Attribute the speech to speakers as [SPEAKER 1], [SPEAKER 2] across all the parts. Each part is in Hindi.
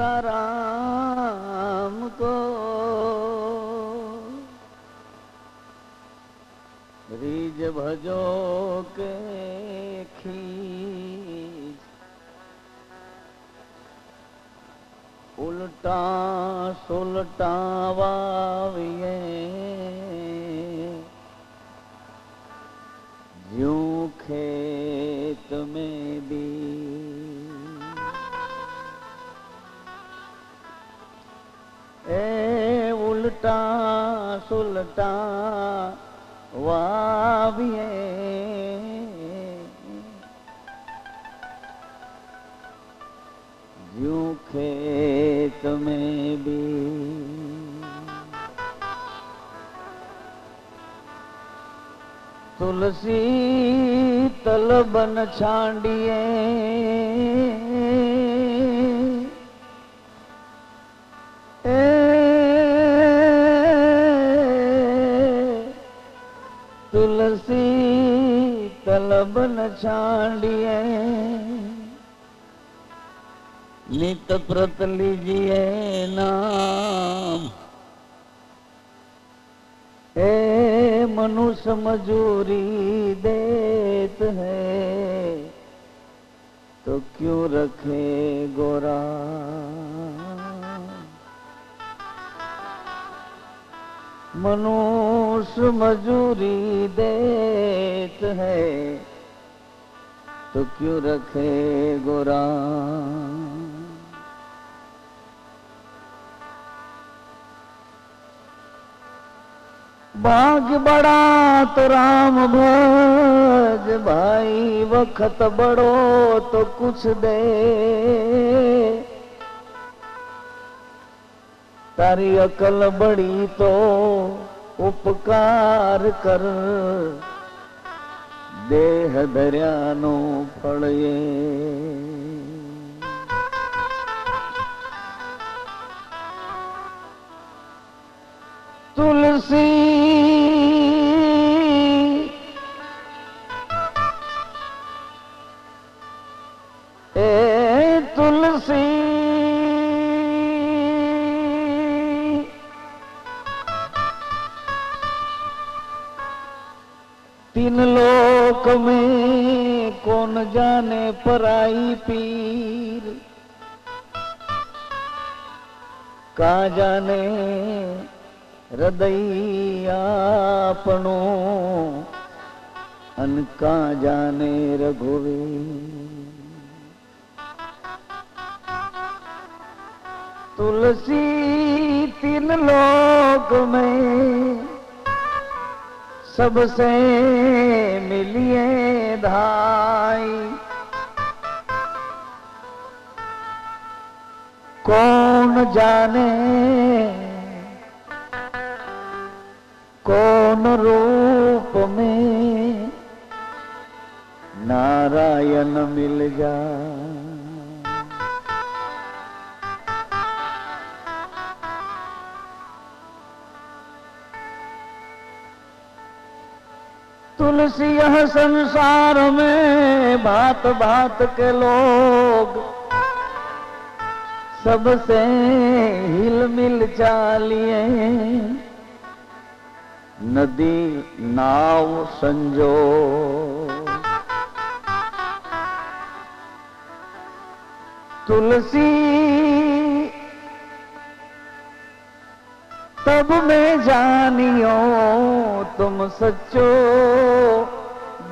[SPEAKER 1] सीताराम को रीज भजो के खींच उल्टा सुलटा वाविये ज्यों खेत में भी ए उल्टा सुलटा वाविये ज्यों खेत में भी तुलसी तल बन छांडिए तुलसी तल बन छांडिए नित प्रत लीजिए नाम ए मनुष्य मजूरी देत है तो क्यों रखे गोरा मनुष्य मजूरी देत है तो क्यों रखे गोरा भाग्य बड़ा तो राम भज भाई वक्त बड़ो तो कुछ दे तारी अकल बड़ी तो उपकार कर देह धर्यानो फड़े तुलसी ए तुलसी तीन लोक में कौन जाने पराई पीर का जाने हृदय आपनो अन का जाने रघुवीर तुलसी तीन लोक में सबसे मिलिए धाई कौन जाने कौन रूप में नारायण मिल जाए तुलसी यह संसार में भांत भांत के लोग सबसे हिल मिल चालिए नदी नाव संजो तुलसी तब मैं जानियो तुम सच्चो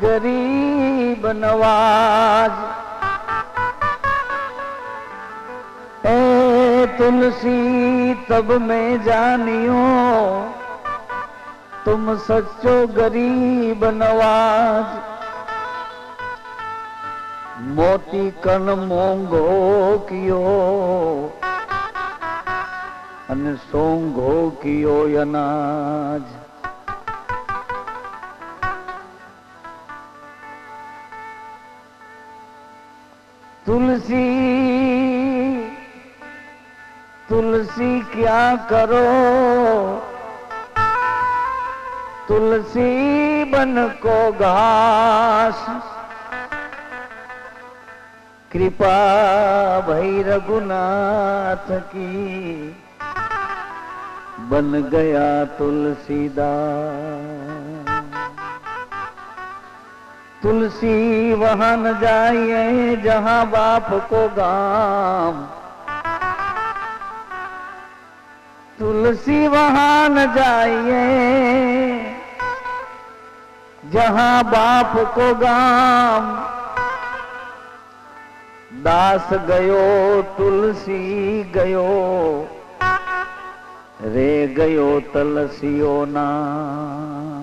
[SPEAKER 1] गरीब नवाज ए तुलसी तब मैं जानियो तुम सच्चो गरीब नवाज मोती कन मोंगो कियो अन सोंगो कियो अनाज तुलसी तुलसी क्या करो तुलसी बन को घास कृपा भई रघुनाथ की, बन गया तुलसीदास। तुलसी वहां न जाइए जहां बाप को गाम, तुलसी वहां न जाइए जहां बाप को गाम। दास गयो तुलसी गयो, रे गयो तुलसियो नाम।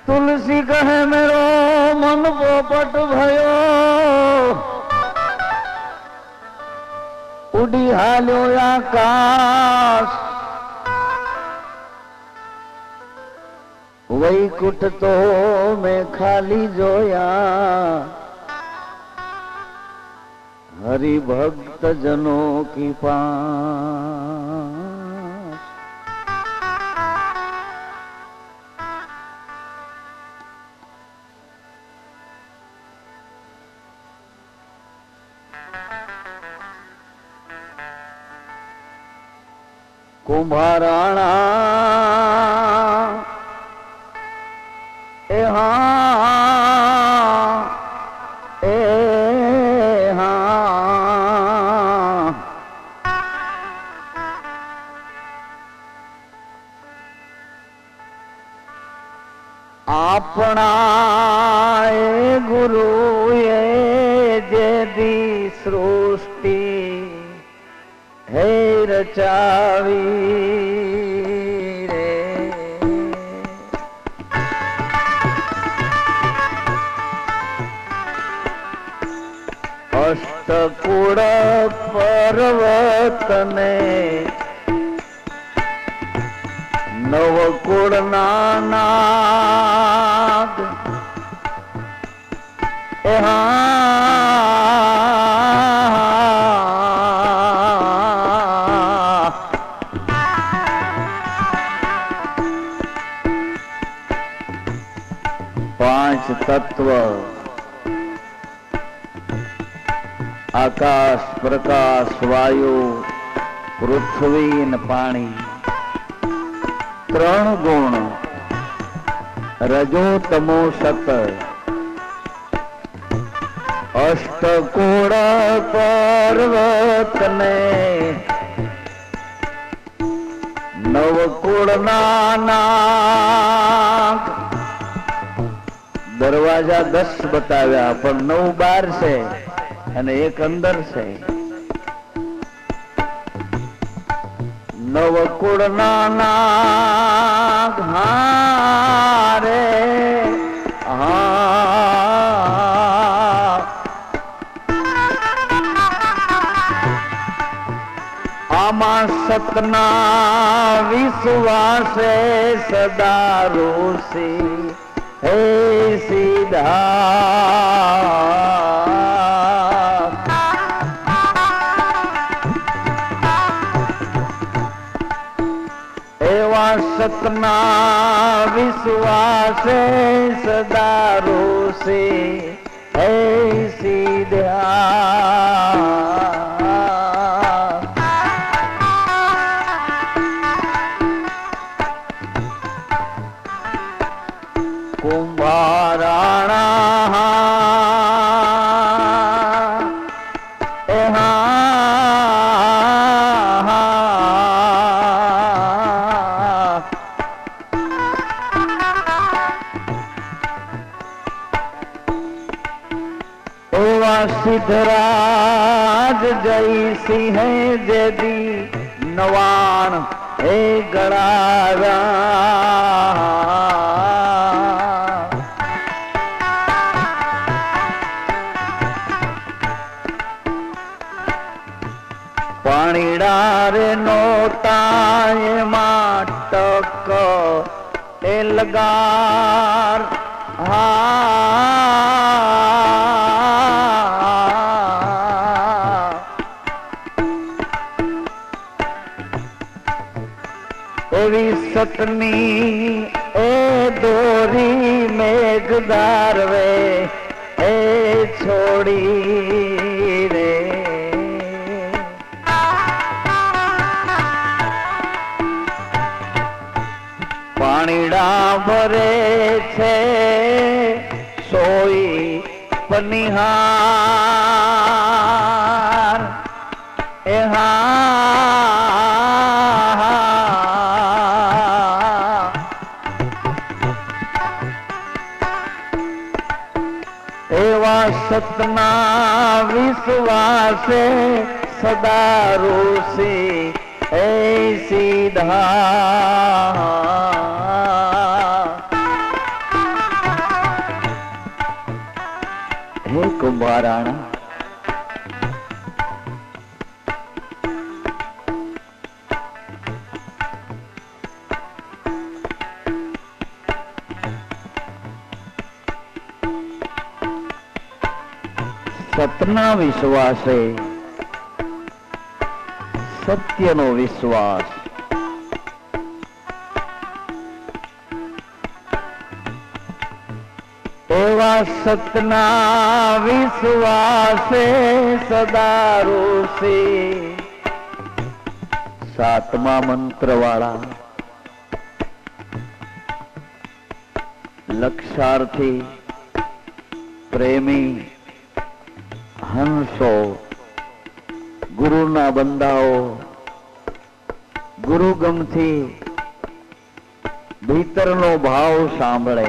[SPEAKER 1] तुलसी कहे मेरो मन पोपट भयो, उड़ी हाल्यो आकाश। वैकुंठ तो मैं खाली जोया, हरि भक्त जनों की पास। कुंभाराणा ए हाँ ए हाँ, अपना ए गुरु ये जेदी सृष्टि हे रचावी रे। अष्टकूड़ पर्वत ने नवकूड़ नानाद पांच तत्व आकाश प्रकाश वायु पृथ्वी न पानी, त्रण गुण रजो तमो सत। अष्टकूड़ पर्वत ने नवकूड़ नानाग। दरवाजा 10 बताव्या पण 9 बार से અને એક અંદર છે। નવકુળ નાનાગ હારે હા। આમાં સતના વિશ્વાસે સદા રોષી હે સીધા। सतना विश्वासे सदा रोसे है सीधा। कुंभाराणा सिद्धराज जैसी है जदी नवान हे गड़ारा। पाणीड़ा रे नोताए माटक ए लगार एवी सतनी ए दोरी मेघदार वे ए छोड़ी रे पानीड़ा भरे छे सोई पनिहार ए एवा सतना विश्वासे सदा रूसी ए सीधा हे कुंभाराणा सतना विश्वासे सत्यनो विश्वास एवा सतना विश्वासे सदा रूसी सातमा मंत्र वाला लक्षार्थी प्रेमी हंसो गुरु ना बंदाओ गुरु गमथी भीतर नो भाव सांभळे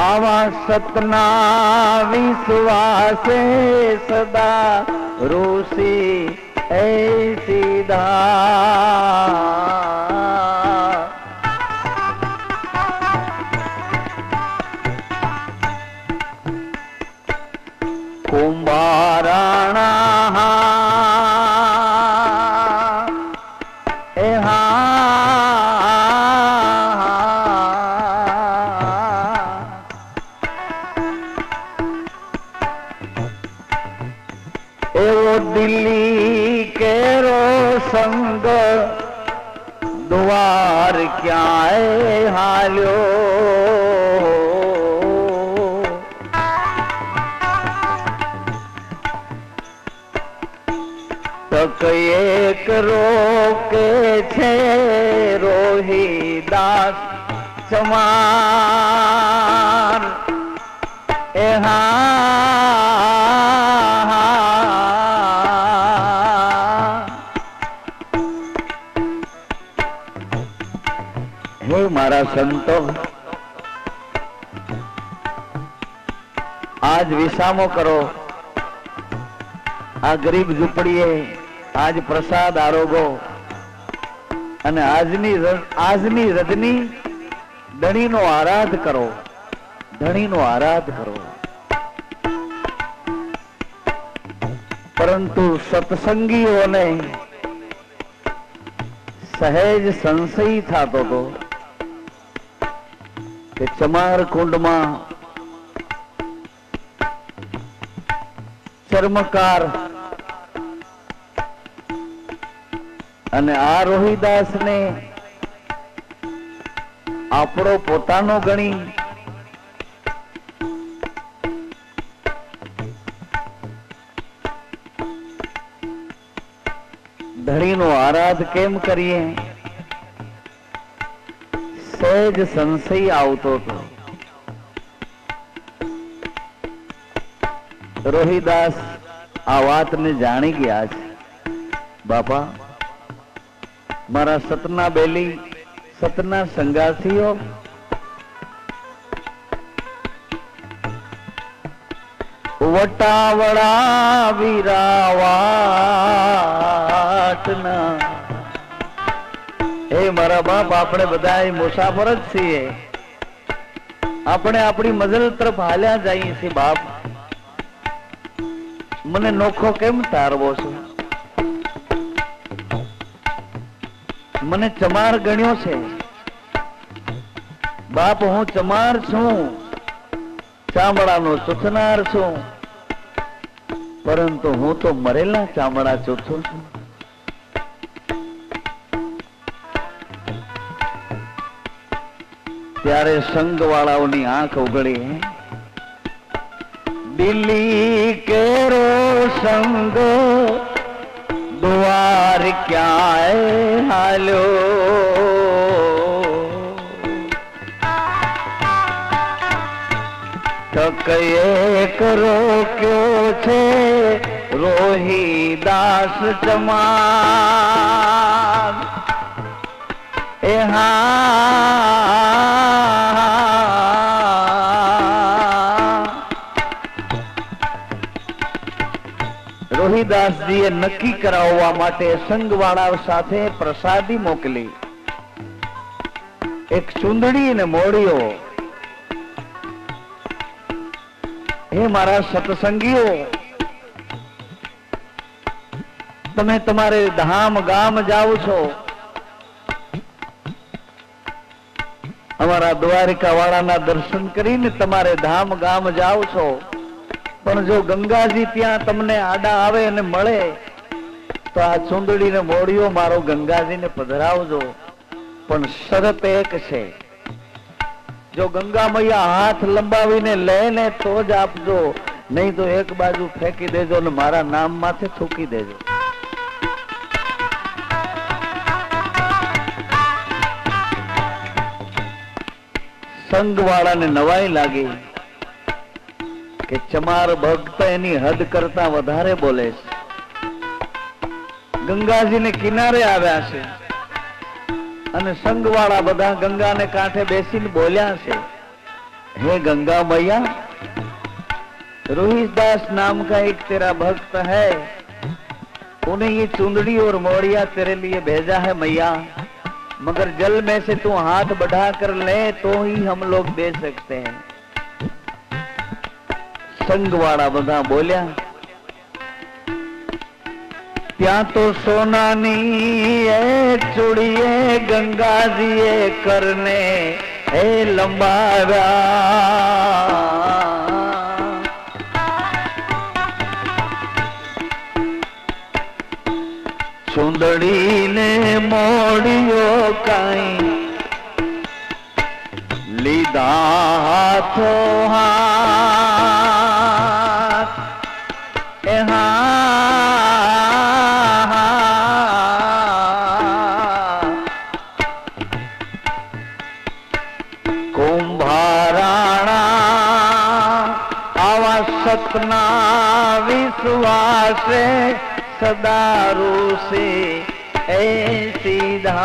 [SPEAKER 1] आवा सतना विश्वासे सदा रूसी ए सीधा कुंभाराणा ए एवो दिल्ली केरो संग द्वार क्या हाल्यो तक एक रोके छे रोहिदास चमार ए हे मारा संतो आज विसामो करो आ गरीब झूपड़ीए आज प्रसाद आरोगो अने आजनी रजनी धणी नो आराध करो धणी नो आराध करो परंतु सत्संगीओ ने सहेज संशय थातो तो कि चमार कुंड में चर्मकार अने आ रोहिदास ने आपड़ो पोतानो गणी धड़ी नो आराध केम करिए सहज संशय आवतो तो रोहिदास आ वात ने जाणी गया बापा मारा सतना बेली सतना संगाथियो वटावड़ा वीरावाटना हे मारा बाप आपणे बधाय मुसाफर ज छीए आपणे आपणी मंजिल तरफ हाल्या जाईए छे बाप मने नोखो केम तारवो छे मने चमार गण्यो छे बाप हूँ चमार छूं चामड़ानो चूथनार छूं परंतु हूँ तो मरेला चामड़ा चूथूं छूं ત્યારે સંઘવાળાઓની આંખ ઉગડી. દિલ્હી કેરો સંગ દ્વાર ક્યાંય હાલ્યો, થકયે કરો ક્યો છે રોહિદાસ ચમાર. એ રોહિદાસજીએ નક્કી કરાવવા માટે સંઘવાળા સાથે પ્રસાદી મોકલી. એક ચૂંદડી ને મોડીઓ. હે મારા સત્સંગીઓ, તમે તમારે ધામ ગામ જાઓ છો, અમારા દ્વારિકા વાળાના દર્શન કરીને તમારે ધામ ગામ જાઓ છો, પણ જો ગંગાજી ત્યાં તમને આડા આવે અને મળે તો આ ચૂંદડી ને મોડીઓ મારો ગંગાજીને પધરાવજો. પણ શરત એક છે, જો ગંગા મૈયા હાથ લંબાવીને લે ને તો જ આપજો, નહીં તો એક બાજુ ફેંકી દેજો ને મારા નામ માથે થૂકી દેજો. સંઘવાળાને નવાઈ લાગી કે ચમાર ભક્ત એની હદ કરતા વધારે બોલે છે. ગંગાજીને કિનારે આવ્યા છે અને સંઘવાળા બધા ગંગાને કાંઠે બેસીને બોલ્યા છે, हे गंगा मैया, रोहिदास नाम का एक तेरा भक्त है, उन्हें ये चुंदड़ी और मोड़िया तेरे लिए भेजा है मैया, मगर जल में से तू हाथ बढ़ा कर ले तो ही हम लोग दे सकते हैं. संघवाड़ा बधा बोलिया, ત્યાં તો સોનાની એક ચૂડીએ ગંગાજીએ કરને એ લંબાવ્યા. ચૂંદડીને મોડિયો કાંઈ લીધા હાથો હાથ. એ सतना विश्वास सदारू से ए सीधा.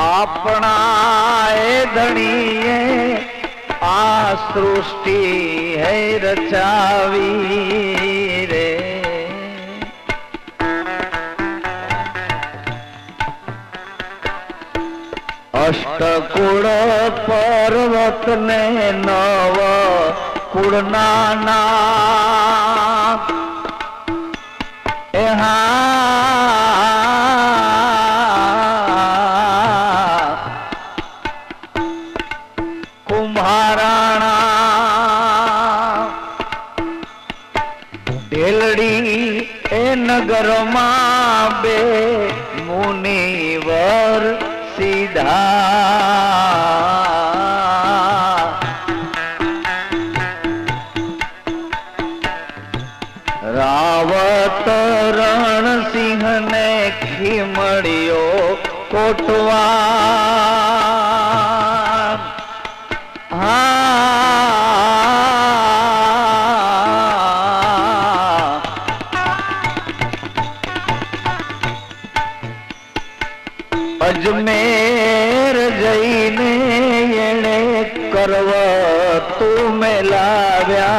[SPEAKER 1] अपना ए धणीए आ सृष्टि है रचावी रे. अष्टकुड़ पर्वत ने नव कुड़ना नाम. कुम्हाराणा ढेलड़ी ए नगर मां बे मुनिवर सीधा. रावत रण सिंह ने खीमड़ियो कोटवा. अजमेर जईने एणे करवतु मेलाव्या.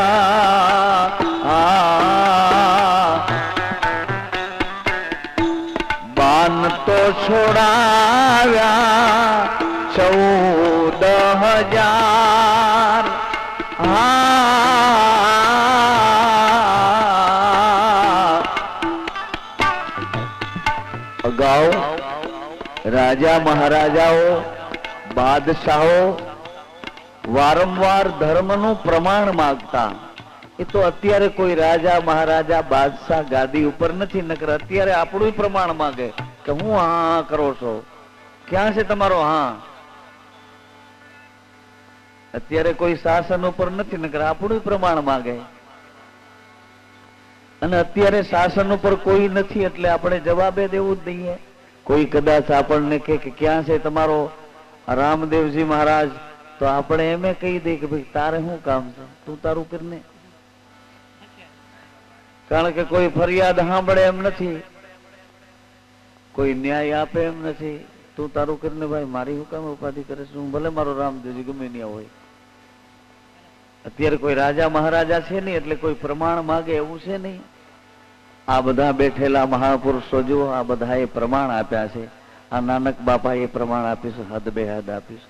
[SPEAKER 1] बान तो छोड़ाव्या 14,000. अगाऊ राजा महाराजाओ बादशाहो वारंवार धर्मનું પ્રમાણ માંગતા, એ તો અત્યારે કોઈ રાજા મહારાજા બાદશાહ ગાદી ઉપર નથી, નકર અત્યારે આપણું પ્રમાણ માંગે કે હું હા કરો છો, ક્યાં છે તમારો હા? અત્યારે કોઈ શાસન ઉપર નથી, નકર આપણું પ્રમાણ માંગે. અને અત્યારે શાસન ઉપર કોઈ નથી એટલે આપણે જવાબે દેવું જ દઈએ. કોઈ કદાચ આપણને કે ક્યાં છે તમારો રામદેવજી મહારાજ, તો આપણે એમ કહી દઈએ કે ભાઈ તારે શું કામ છે, તું તારું કરીને. કારણ કે કોઈ ફરિયાદ સાંભળે એમ નથી, કોઈ ન્યાય આપે એમ નથી. તું તારું કરીને ભાઈ મારી શું કામ ઉપાધિ કરે છે, હું ભલે મારો રામદેવજી ગમે ત્યાં હોય. અત્યારે કોઈ રાજા મહારાજા છે નહીં એટલે કોઈ પ્રમાણ માગે એવું છે નહીં. આ બધા બેઠેલા મહાપુરુષો જુઓ, આ બધાએ પ્રમાણ આપ્યા છે. આ નાનક બાપાએ પ્રમાણ આપ્યું છે, હદ બેહદ આપ્યું છે.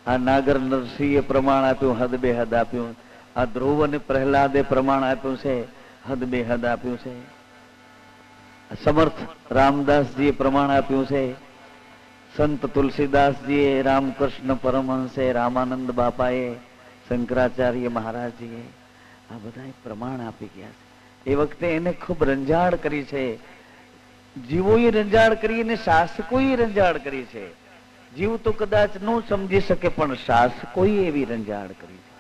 [SPEAKER 1] આ નાગર નરસિંહે પ્રમાણ આપ્યું, હદ બેહદ આપ્યું. આ ધ્રુવ અને પ્રહલાદે પ્રમાણ આપ્યું છે, હદ બેહદ આપ્યું છે. સમર્થ રામદાસજીએ પ્રમાણ આપ્યું છે. સંત તુલસીદાસજીએ, રામકૃષ્ણ પરમહંસે, રામાનંદ બાપાએ, શંકરાચાર્ય મહારાજજીએ આ બધાએ પ્રમાણ આપી ગયા છે. એ વખતે એને ખૂબ રંજાડ કરી છે. જીવોએ રંજાડ કરી અને શાસકોએ રંજાડ કરી છે. જીવ તો કદાચ ન સમજી શકે પણ શાસકોએ એવી રંજાડ કરી છે.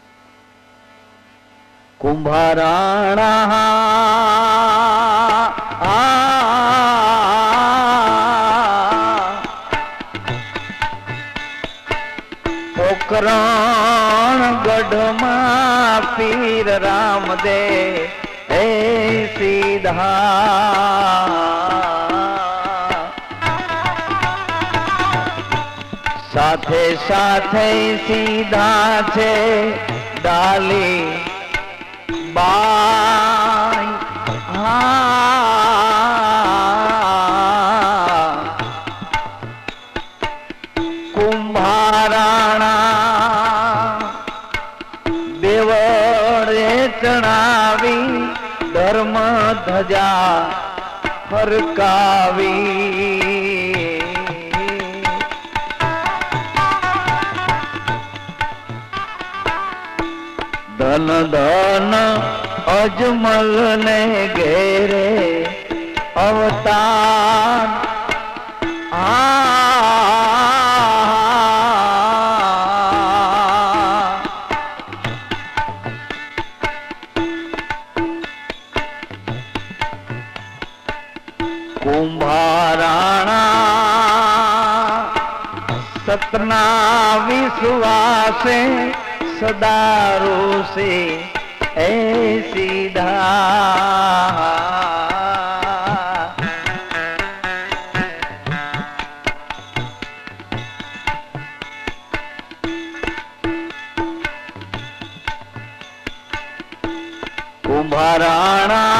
[SPEAKER 1] કુંભારાણા પોકરણ ગઢમાં પીર રામદે એ સીધા સાથે સાથે સીધા છે ડાલી બાઈ. કુંભારાણા દેવળે ચણાવી ધર્મ ધજા ફરકાવી. ધન ધન અજમલ ને ઘેરે અવતાર. કુંભારાણા સતના વિશ્વાસે સદારું છે એ સીધા. કુંભારાણા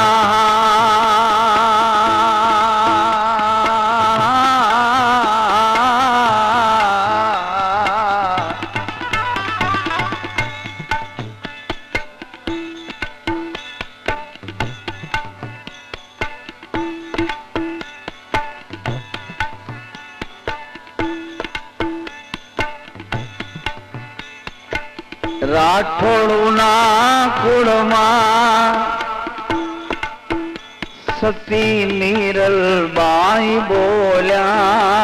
[SPEAKER 1] રાઠોડના કુળમાં સતી નીરલબાઈ બોલ્યા.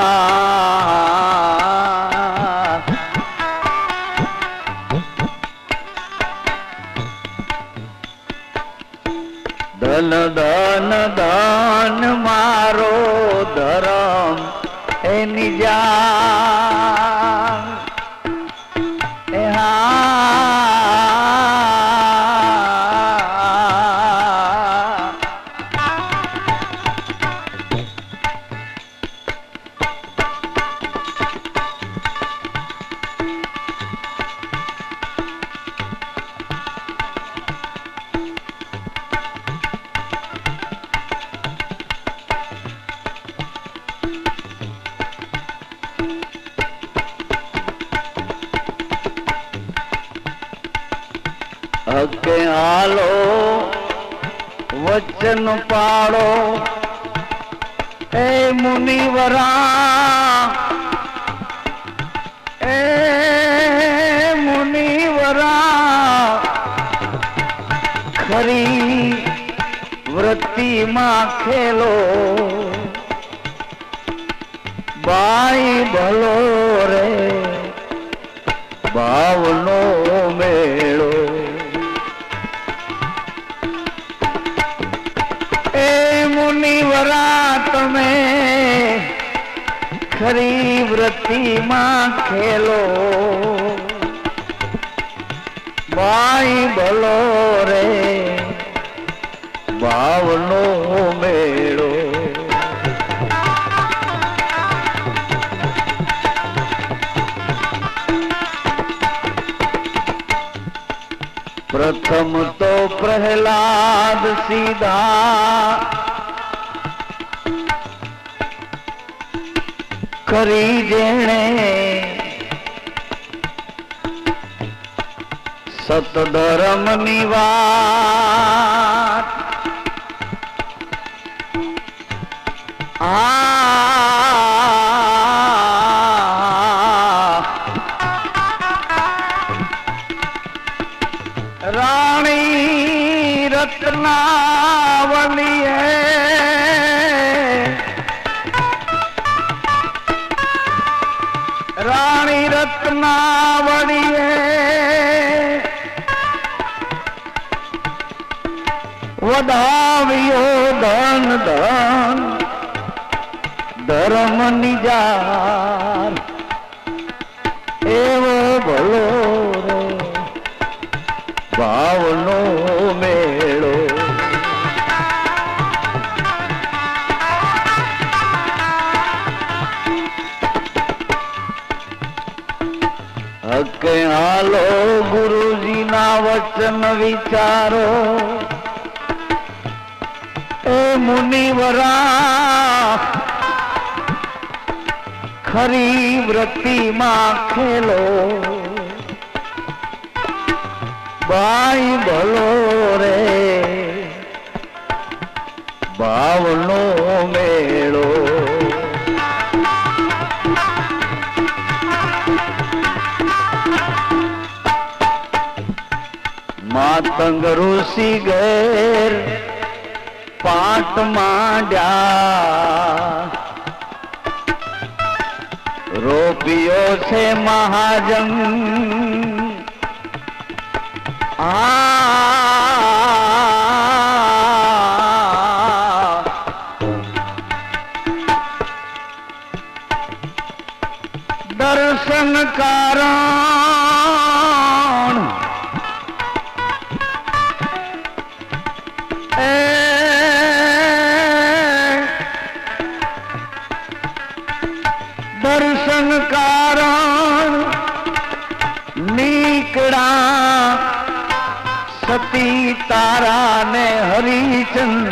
[SPEAKER 1] ધન ધન ધન મારો ધરમ એની જાન. હકે હાલો વચન પાડો એ મુનિવરા. એ મુનિવરા खरी वृत्ति मां खेलो बाई भलो रे भावनो मेलो। ए मुनिवरा तमें खरी वृत्ति मां खेलो बाई भलो रे भावनो मेलो। प्रथम तो प्रहलाद सीधा करी जेणे सतधर्म निवास रानी रत्नावली है रानी रत्नावली है वधावियो धन धन धर्म निजार एवो भलो रे भावनो मेलो। हक हालो गुरुजी ना वचन विचारो ए मुनिवरा खरी वृत्ति मां खेलो बाई भलो रे भावनो मेलो। मातंग ऋषि गैर पाट मांड्या रोपियो से महाजन दर्शन कारण दर्शन कारण नीकड़ा सती तारा ने हरिचंद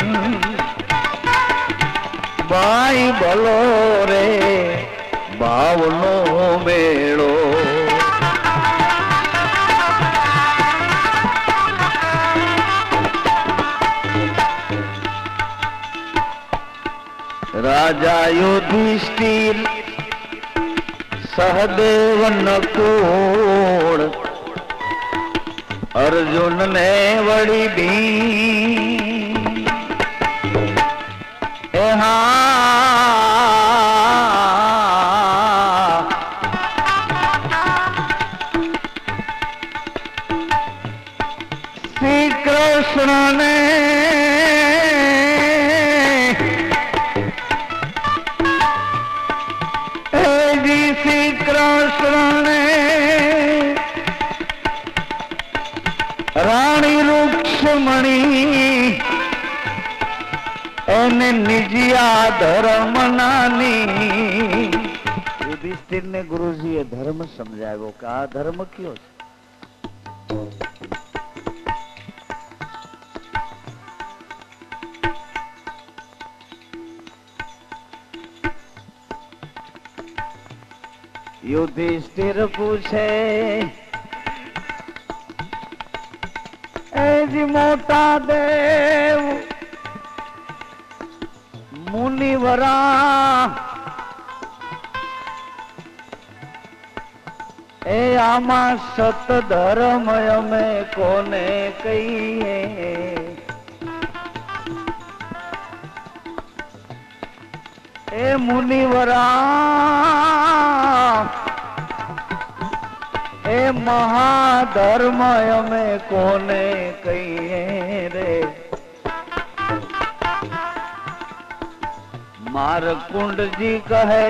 [SPEAKER 1] बाई भलो रे भावनो मेलो। राजा युधिष्ठिर सहदेव नकुल अर्जुन ने वड़ी भी श्री कृष्ण ने श्री कृष्ण ने रानी रुक्ष्मणी एने निजिया धर्म नानी। युधिष्ठिर ने गुरुजी ये धर्म समझायो का आ धर्म क्यों है? युधिष्ठिर पूछे जी मोटा देव मुनिवरा ए आमा सत धर्म में कोने कही है ए मुनिवरा ए महाधर्म में कोने कहिए रे मारकुंड जी कहे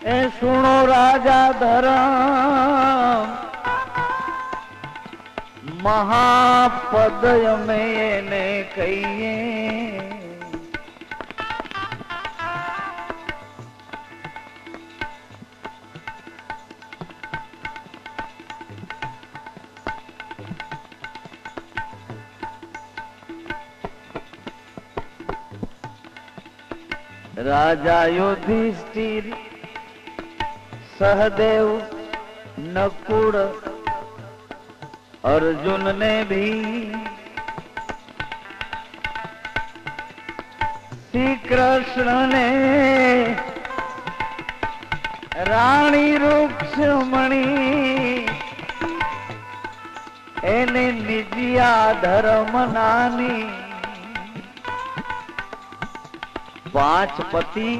[SPEAKER 1] ए सुनो राजा धर्म महापद में ने कहिए राजा युधिष्ठिर सहदेव नकुल अर्जुन ने भी श्री कृष्ण ने रानी रुक्ष्मणी एने निजिया धर्म नानी पांच पति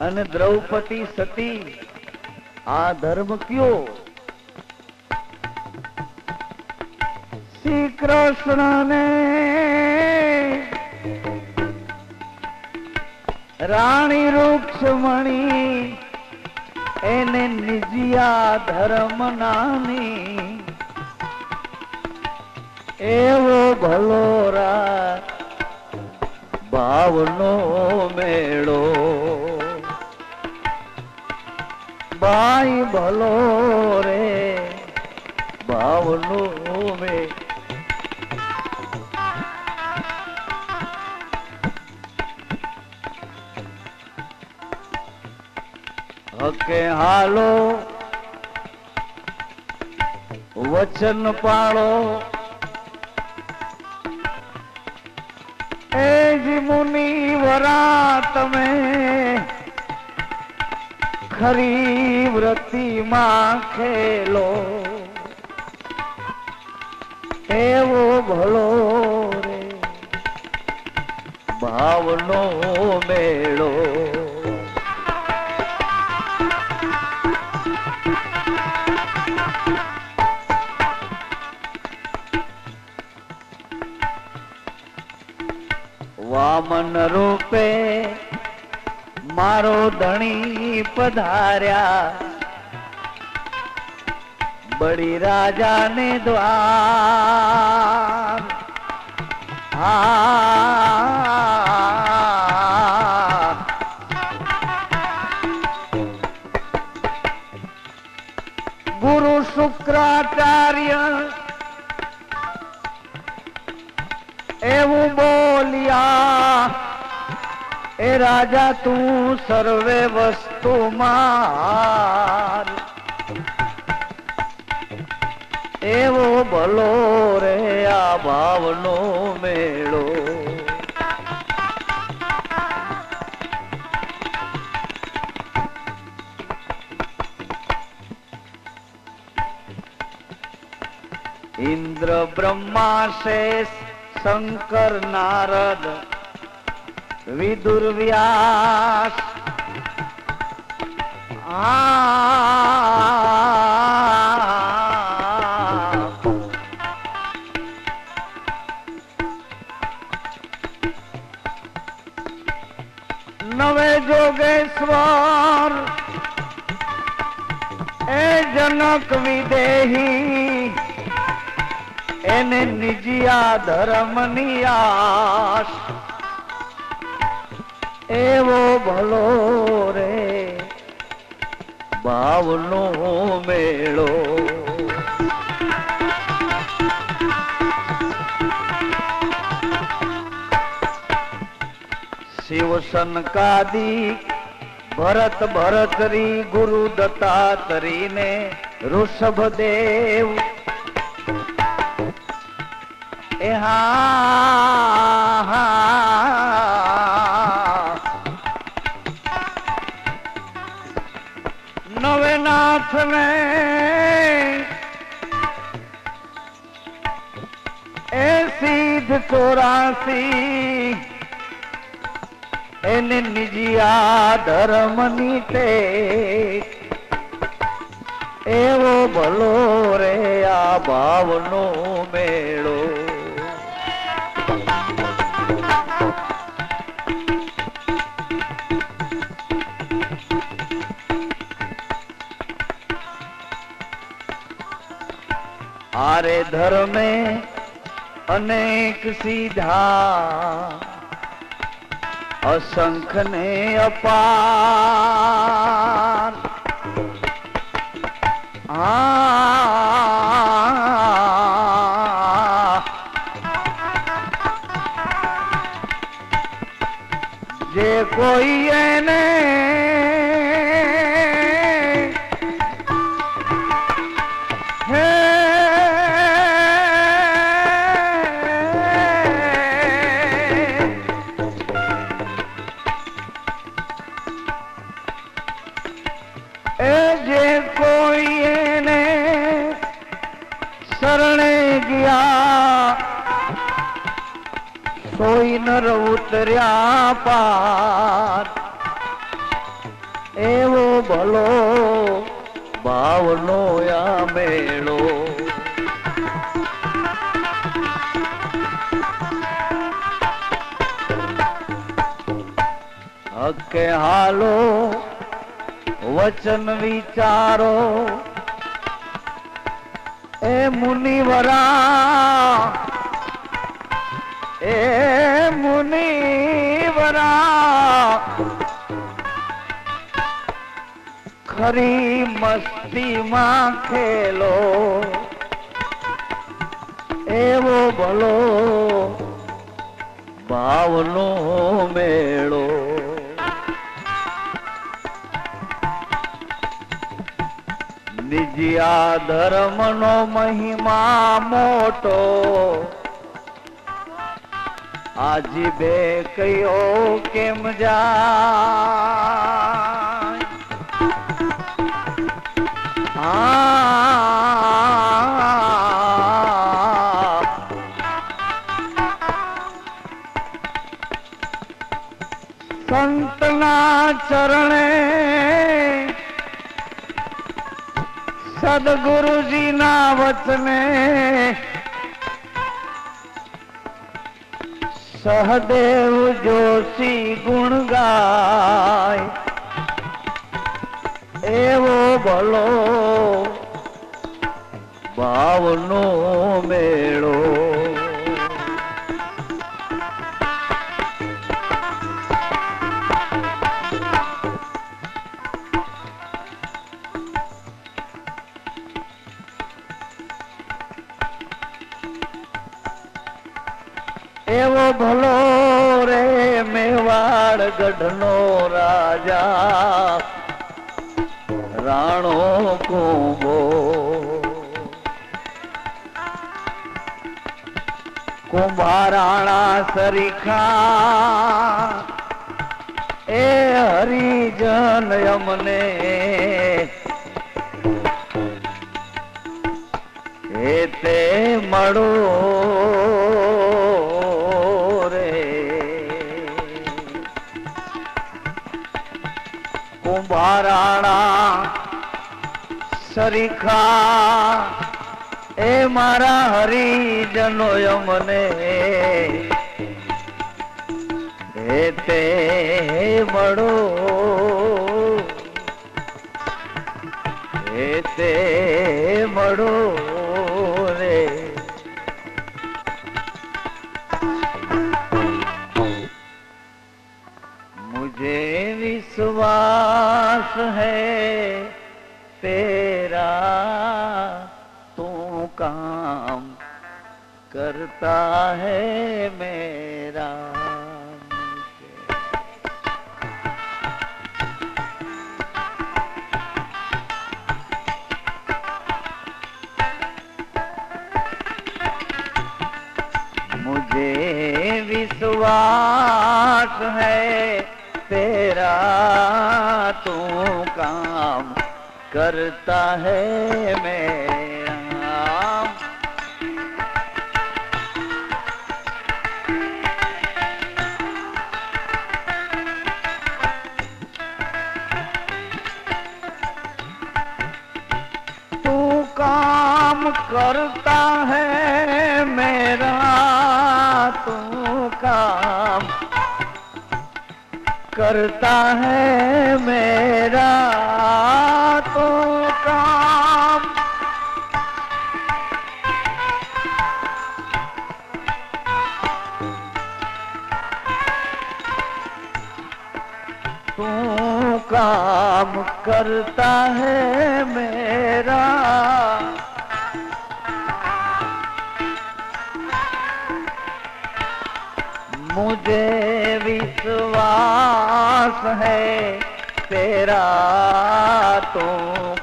[SPEAKER 1] अन द्रौपदी सती आ धर्म क्यों श्री कृष्ण ने रानी रुक्ष्मणी एने निजिया धर्म नानी एवो भलोरा भावनो मेड़ो भाई भलो रे भावनो में हके हालो वचन पाड़ो जी मुनि वरात में खरी व्रती मां खेलो एवो भलो रे भावनो मेड़ो वामन रूपे मारो धणी पधार्या बड़ी राजा ने द्वार गुरु शुक्राचार्य एवं बोलिया ए राजा तू सर्वे वस्तु मार एवो भलो रे आ भावनो मेड़ो इंद्र ब्रह्मा शेष शंकर नारद विदुर व्यास नवे जोगेश्वर ए जनक विदेही एने निजिया धर्म नियास एवो भलो रे भावनो मेड़ो शिव सनकादि भरत भरतरी गुरु दत्तात्री ने ऋषभ देव नवेनाथ ने सीध 84 એને નિજિયા ધર્મની ટેક એવો ભલો રે આ ભાવનો મેળો. આરે ધર્મે અનેક સીધા અસંખ ને અપાર. જે કોઈ એને સોઈ નર ઉતર્યા પાર એવો ભલો ભાવનો આ મેળો. હકે હાલો વચન વિચારો એ મુનિવરા એ મુનિવરા ખરી મસ્તીમાં ખેલો એવો ભલો ભાવનો મેળો. નિજિયા ધર્મનો મહિમા મોટો આજી બે કયો કેમ જાય. સંતના ચરણે સદગુરુજીના વચને સહદેવ જોશી ગુણ ગાય એવો ભલો ભાવનો મેળો. એવો ભલો રે મેવાડ ગઢનો રાજા રાણો કુંભો. કુંભારાણા સરીખા એ હરિજન અમને એ તે મળો કુંભારાણા સરીખા એ મારા હરિજનો અમને એ તે મળો એ તે મળો રે. मुझे विश्वास है तेरा तू काम करता है मेरा. मुझे विश्वास है तेरा तू काम करता है मेरा. करता है मेरा तू काम, करता है मेरा तू काम। तू काम करता है मेरा, मुझे विश्वास है तेरा तो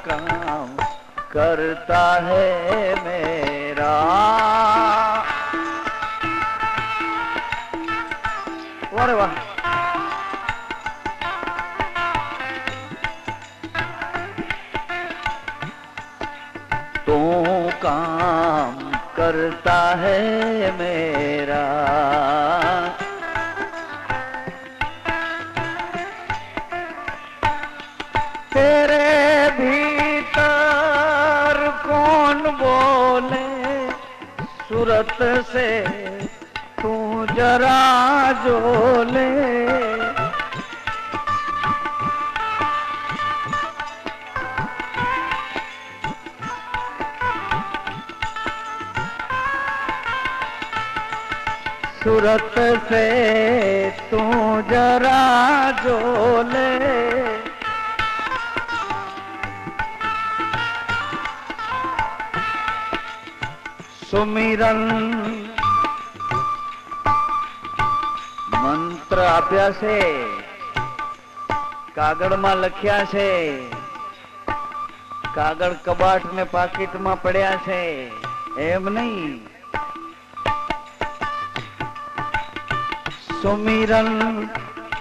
[SPEAKER 1] काम करता है मेरा। अरे वाह, तो काम करता है मेरा, तेरे भीतर कौन बोले सूरत से तू जरा जोले। सूरत से तू जरा जोले, સુમિરન મંત્ર આપ્યા છે, કાગળમાં લખ્યા છે, કાગળ કબાટ ને પાકીટમાં પડ્યા છે એમ નહીં। સુમિરન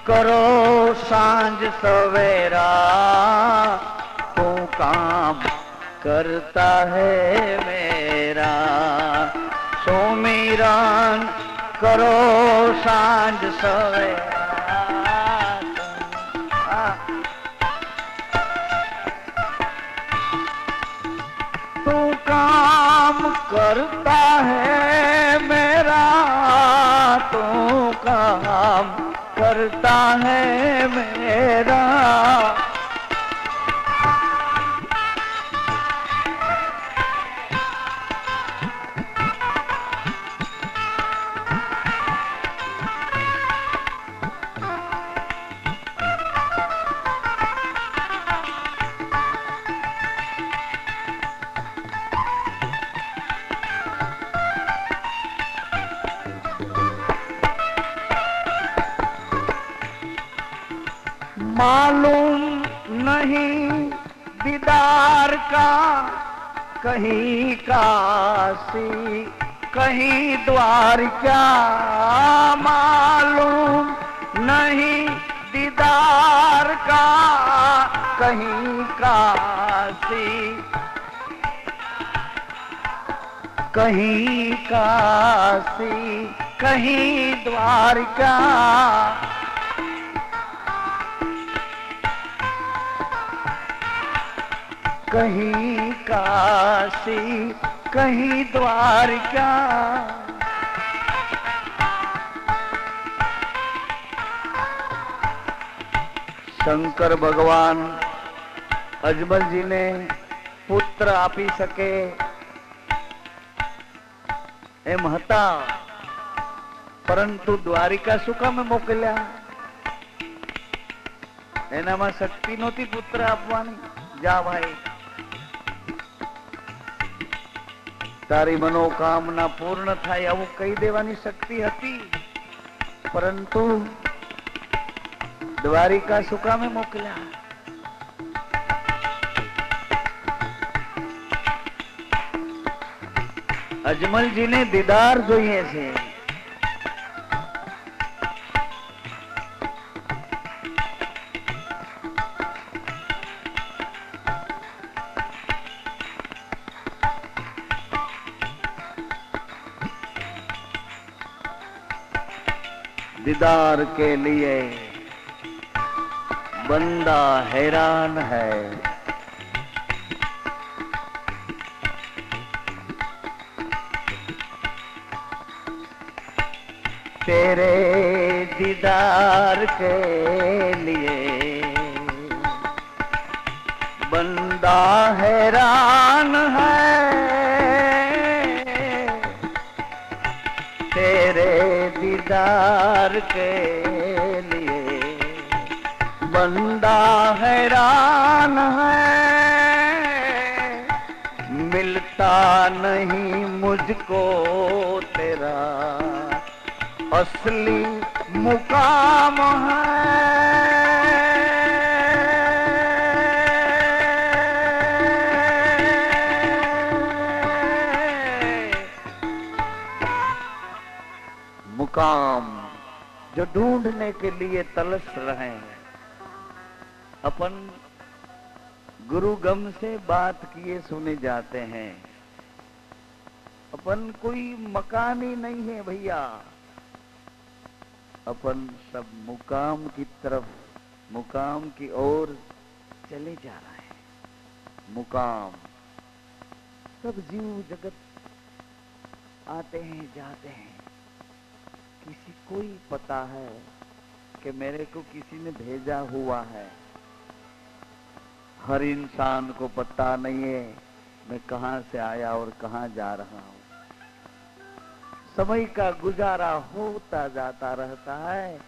[SPEAKER 1] કરો સાંજ સવેરા तू काम करता है मेरा। सुमिरन करो सांझ सवेरा तू काम करता है मेरा, तू काम करता है मेरा। मालूम नहीं दीदार का कहीं काशी कहीं द्वारका, मालूम नहीं दीदार का कहीं काशी कहीं काशी कहीं द्वारका। कहीं काशी कहीं द्वारका, शंकर भगवान अजमल जी ने पुत्र आपी सके एम हता, परंतु द्वारिका शू कामे मोकल्या? एनामां शक्ति नहोती पुत्र आपवानी। जा भाई, तारी मनोकामना पूर्ण थाय आવું કહી દેવાની શક્તિ હતી, પરંતુ દ્વારિકા શું કામે મોકલ્યા? અજમલજીને દીદાર જોઈએ છે। दीदार के लिए बंदा हैरान है। तेरे दीदार के लिए बंदा हैरान है, तेरे दीदार के लिए बंदा हैरान है। मिलता नहीं मुझको तेरा असली मुकाम है। मुकाम जो ढूंढने के लिए तलस रहे हैं। अपन गुरु गम से बात किए सुने जाते हैं। अपन कोई मकान ही नहीं है भैया, अपन सब मुकाम की तरफ, मुकाम की ओर चले जा रहे हैं। मुकाम सब जीव जगत आते हैं जाते हैं। किसी को ही पता है कि मेरे को किसी ने भेजा हुआ है। हर इंसान को पता नहीं है मैं कहां से आया और कहां जा रहा हूं। समय का गुजारा होता जाता रहता है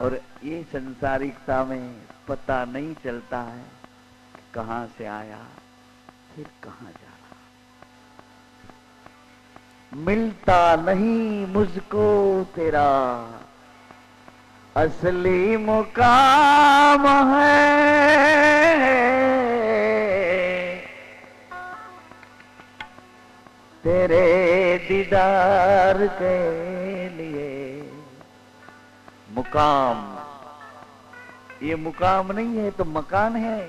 [SPEAKER 1] और ये संसारिकता में पता नहीं चलता है कहां से आया फिर कहां जा रहा। मिलता नहीं मुझको तेरा असली मुकाम है, तेरे दीदार के लिए मुकाम। ये मुकाम नहीं है तो मकान है।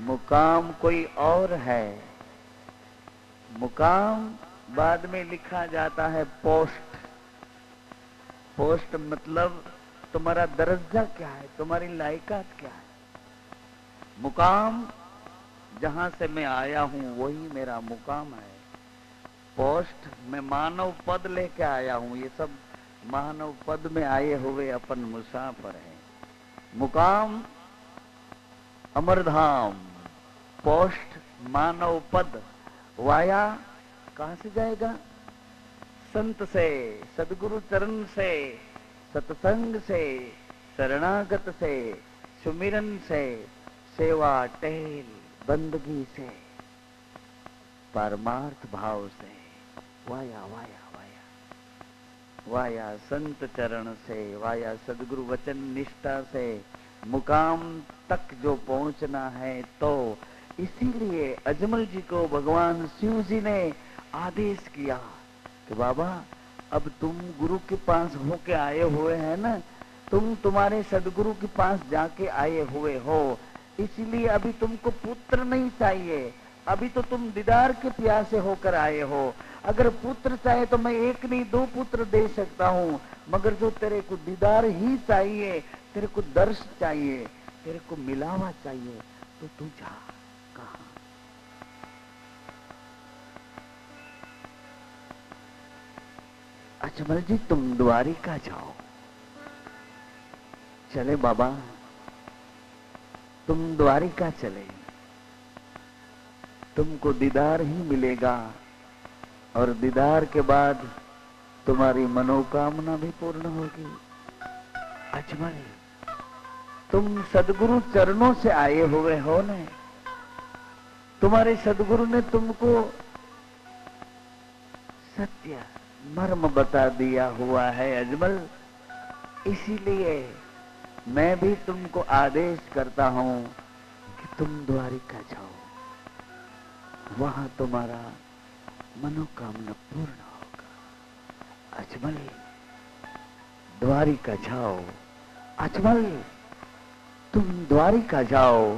[SPEAKER 1] मुकाम कोई और है। मुकाम बाद में लिखा जाता है पोस्ट। पोस्ट मतलब तुम्हारा दर्जा क्या है, तुम्हारी लायकात क्या है। मुकाम जहां से मैं आया हूं वही मेरा मुकाम है। पोस्ट में मानव पद लेके आया हूं। ये सब मानव पद में आए हुए अपन मुसाफिर हैं। मुकाम अमरधाम, पोस्ट मानव पद। वाया कहां से जाएगा? संत से, सदगुरु चरण से, सत्संग से, शरणागत से, सुमिरन से, सेवा टहल बंदगी से, परमार्थ भाव से। वाया वाया वाया वाया संत चरण से, वाया सदगुरु वचन निष्ठा से मुकाम तक जो पहुंचना है। तो इसीलिए अजमल जी को भगवान शिव जी ने आदेश किया कि बाबा अब तुम गुरु के पास होके आए हुए हैं ना, तुम तुम्हारे सदगुरु के पास जाके आए हुए हो, इसलिए अभी तुमको पुत्र नहीं चाहिए। अभी तो तुम दीदार के प्यासे होकर आए हो। अगर पुत्र चाहे तो मैं एक नहीं दो पुत्र दे सकता हूँ, मगर जो तेरे को दीदार ही चाहिए, तेरे को दर्श चाहिए, तेरे को मिलावा चाहिए, तो तू जा। कहा? अजमल जी तुम द्वारिका जाओ। चले बाबा, तुम द्वारिका चले, तुमको दीदार ही मिलेगा और दीदार के बाद तुम्हारी मनोकामना भी पूर्ण होगी। अजमल तुम सदगुरु चरणों से आए हुए हो न, तुम्हारे सदगुरु ने तुमको सत्य मर्म बता दिया हुआ है अजमल। इसीलिए मैं भी तुमको आदेश करता हूं कि तुम द्वारिका जाओ, वहां तुम्हारा मनोकामना पूर्ण होगा। अजमल द्वारिका जाओ, अजमल तुम द्वारिका जाओ,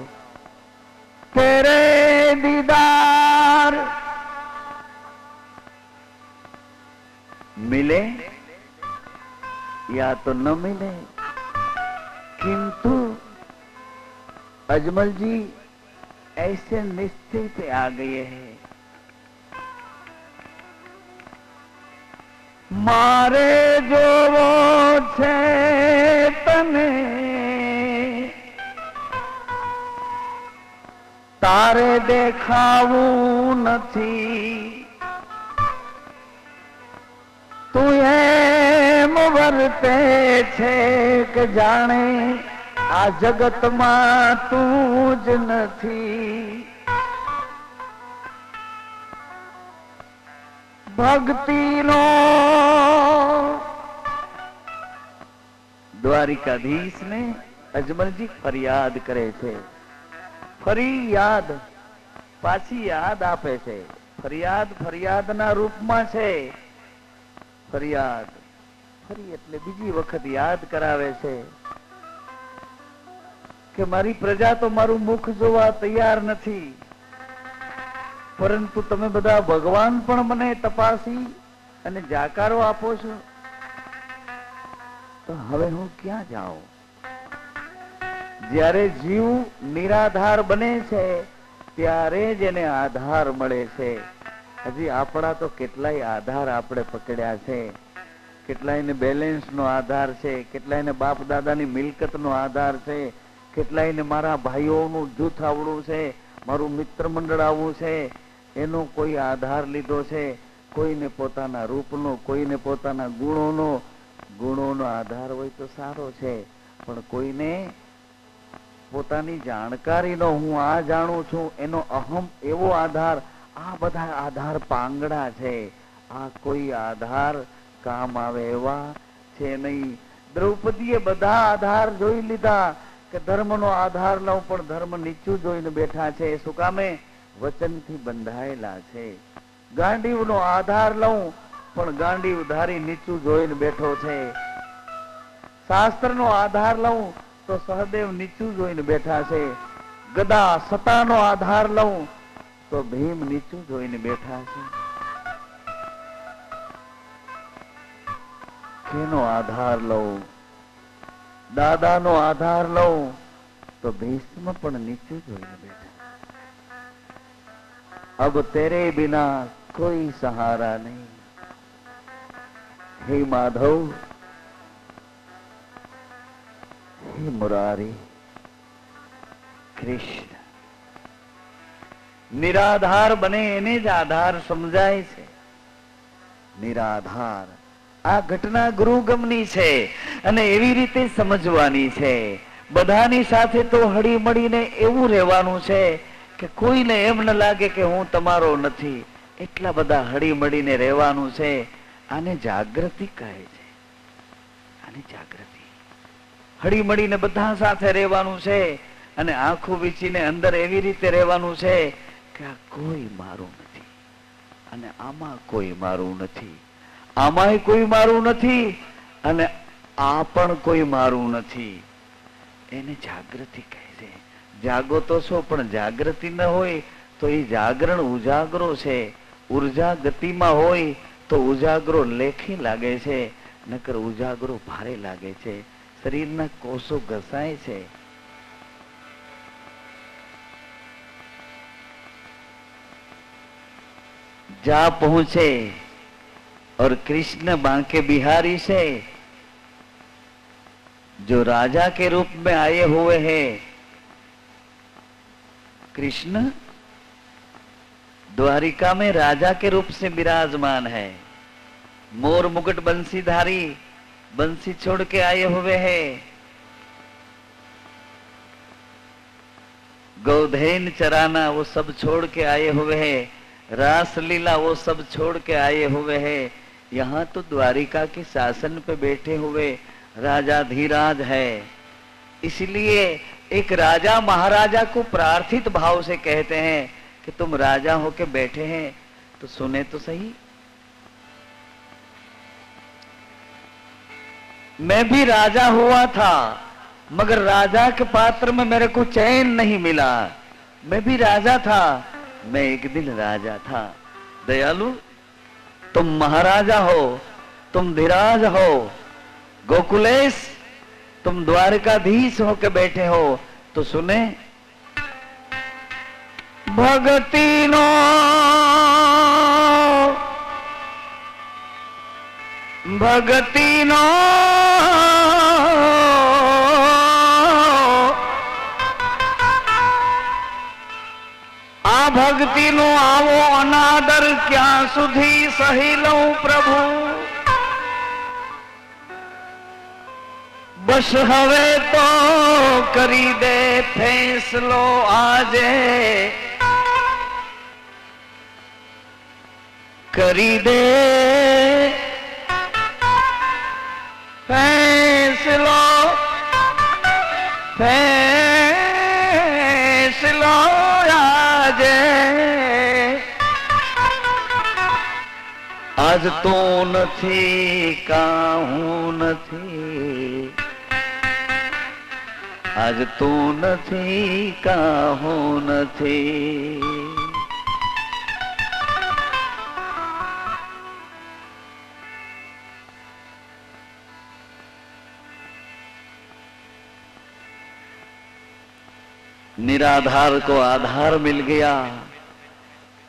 [SPEAKER 1] तेरे दीदार मिले या तो न मिले, किंतु अजमल जी ऐसे निश्चय पे आ गए हैं, મારે જોવો છે તને, તારે દેખાવું નથી. તું એમ વર્તે છે કે જાણે આ જગતમાં તું જ નથી. ભક્તિનો દ્વારિકાધીશ ને અજમલજી ફરિયાદ કરે છે. ફરી યાદ, પાછી યાદ આપે છે. ફરિયાદ ફરિયાદના રૂપમાં છે. ફરિયાદ ફરી એટલે બીજી વખત યાદ કરાવે છે કે મારી પ્રજા તો મારું મુખ જોવા તૈયાર નથી, પરંતુ તમે બધા ભગવાન પણ મને તપાસી અને જાકારો આપો છો, તો હવે હું ક્યાં જાઉં? જ્યારે જીવ નિરાધાર બને છે ત્યારે જ એને આધાર મળે છે. હજી આપણા તો કેટલાય આધાર આપણે પકડ્યા છે. કેટલાયને બેલેન્સનો આધાર છે, કેટલાયને બાપ દાદાની મિલકતનો આધાર છે, કેટલાયને મારા ભાઈઓનું જૂથ આવડું છે, મારું મિત્ર મંડળ આવું છે, એનો કોઈ આધાર લીધો છે. કોઈને પોતાના રૂપનો, કોઈને પોતાના ગુણોનો આધાર હોય તો સારો છે, પણ કોઈને પોતાની જાણકારીનો, હું આ જાણું છું એનો અહમ એવો આધાર. આ બધા આધાર પાંગડા છે. આ કોઈ આધાર કામ આવે એવા છે નહીં. દ્રૌપદીએ બધા આધાર જોઈ લીધા કે ધર્મનો આધાર લઉં, પણ ધર્મ નીચું જોઈને બેઠા છે. શું કામે? વચનથી બંધાયેલા છે. ગાંડીવનો આધાર લઉં, પણ ગાંડીવ ધારી નીચું જોઈને બેઠો છે. શાસ્ત્રનો આધાર લઉં તો સહદેવ નીચું જોઈને બેઠા છે. ગદા સતાનો આધાર લઉં તો ભીમ નીચું જોઈને બેઠા છે. કેનો આધાર લઉં? દાદાનો આધાર લઉં તો ભીષ્મ પણ નીચું જોઈને બેઠા. અબ તેરે બિના કોઈ સહારા નહીં. હે માધવ, હે મુરારી, કૃષ્ણ. નિરાધાર બને એને જ આધાર સમજાય છે. નિરાધાર આ ઘટના ગુરુગમની છે અને એવી રીતે સમજવાની છે. બધાની સાથે તો હળી મળીને એવું રહેવાનું છે કે કોઈને એમ ન લાગે કે હું તમારો નથી. એટલા બધા હળી મળીને રહેવાનું છે. આને જાગૃતિ કહે છે. આને જાગૃતિ. હળી મળીને બધા સાથે રહેવાનું છે અને આંખો વીચીને અંદર એવી રીતે રહેવાનું છે કે આ કોઈ મારું નથી અને આમાં કોઈ મારું નથી, આમાંય કોઈ મારું નથી અને આ પણ કોઈ મારું નથી. એને જાગૃતિ કહે છે. જાગો તો છો, પણ જાગૃતિ ન હોય તો એ જાગરણ ઉજાગરો છે. ઉર્જા ગતિમાં હોય તો ઉજાગરો લેખી લાગે છે, નકર ઉજાગરો ભારે લાગે છે. શરીરના કોષો ઘસાય છે. जा पहुंचे और कृष्ण बांके बिहारी से जो राजा के रूप में आए हुए हैं. कृष्ण द्वारिका में राजा के रूप से विराजमान है. मोर मुकुट बंसीधारी, बंसी छोड़ के आए हुए हैं. गौधैन चराना वो सब छोड़ के आए हुए हैं. रासलीला वो सब छोड़ के आए हुए हैं. यहाँ तो द्वारिका के शासन पे बैठे हुए राजा धीराज है. इसलिए एक राजा महाराजा को प्रार्थित भाव से कहते हैं कि तुम राजा होके बैठे हैं तो सुने तो सही. मैं भी राजा हुआ था, मगर राजा के पात्र में मेरे को चैन नहीं मिला. मैं भी राजा था, मैं एक दिन राजा था. दयालु, तुम महाराजा हो, तुम धीराज हो. गोकुलेश, तुम द्वारकाधीश होके बैठे हो तो सुने. भक्ति नो भगती नो आ भक्ति नो आवो अनादर क्या सुधी सही लऊं प्रभु। बस हवे तो करी दे फैसलो आजे, करी दे फैसलो, फैसलो आजे। आज तो नथी काहूं नथी, आज तो नथी काहूं नथी। निराधार को आधार मिल गया।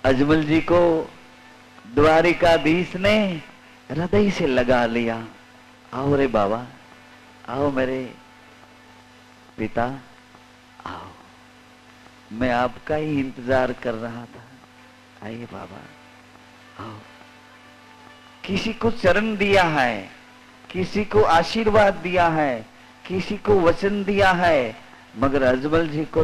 [SPEAKER 1] अजमल जी को द्वारिकाधीश ने हृदय से लगा लिया। आओ रे बाबा, आओ मेरे पिता, आओ, मैं आपका ही इंतजार कर रहा था। आइए बाबा, आओ। किसी को चरण दिया है, किसी को आशीर्वाद दिया है, किसी को वचन दिया है, मगर अजमल जी को